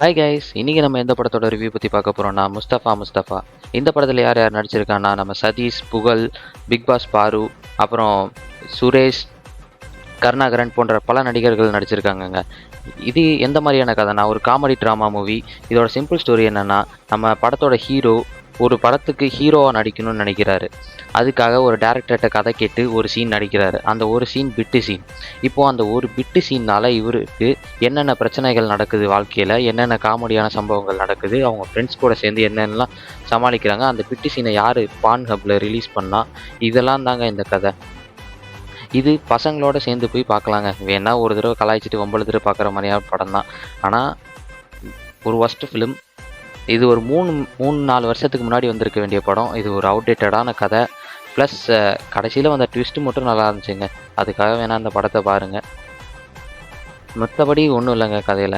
Hi guys, இன்னைக்கு நம்ம எந்த படத்தோட ரிவ்யூ பற்றி பார்க்க போகிறோம்னா முஸ்தஃபா. இந்த படத்தில் யார் யார் நடிச்சிருக்காங்கன்னா நம்ம சதீஷ், புகழ், பிக் பாஸ் பாரு, அப்புறம் சுரேஷ், கருணாகரன் போன்ற பல நடிகர்கள் நடிச்சிருக்காங்கங்க. இது எந்த மாதிரியான கதைனா ஒரு காமெடி ட்ராமா மூவி. இதோட சிம்பிள் ஸ்டோரி என்னென்னா, நம்ம படத்தோட ஹீரோ ஒரு படத்துக்கு ஹீரோவாக நடிக்கணும்னு நினைக்கிறாரு. அதுக்காக ஒரு டேரக்டர்கிட்ட கதை கேட்டு ஒரு சீன் நடிக்கிறாரு. அந்த ஒரு சீன் பிட்டு சீன். இப்போது அந்த ஒரு பிட்டு சீன்னால் இவருக்கு என்னென்ன பிரச்சனைகள் நடக்குது, வாழ்க்கையில் என்னென்ன காமெடியான சம்பவங்கள் நடக்குது, அவங்க ஃப்ரெண்ட்ஸ் கூட சேர்ந்து என்னென்னலாம் சமாளிக்கிறாங்க, அந்த பிட்டு சீனை யார் பான் ஹப்பில் ரிலீஸ் பண்ணால், இதெல்லாம் தாங்க இந்த கதை. இது பசங்களோட சேர்ந்து போய் பார்க்கலாங்க. வேணா ஒரு தடவை கலாய்ச்சிட்டு 9 தடவை பார்க்குற மாதிரியான படம் தான். ஆனால் ஒரு ஒஸ்ட் ஃபிலிம். இது ஒரு 3-4 வருஷத்துக்கு முன்னாடி வந்திருக்க வேண்டிய படம். இது ஒரு அவுடேட்டடான கதை. ப்ளஸ் கடைசியில் வந்த ட்விஸ்ட்டு மட்டும் நல்லா இருந்துச்சுங்க. அதுக்காக வேணால் அந்த படத்தை பாருங்கள். மற்றபடி ஒன்றும் இல்லைங்க கதையில்.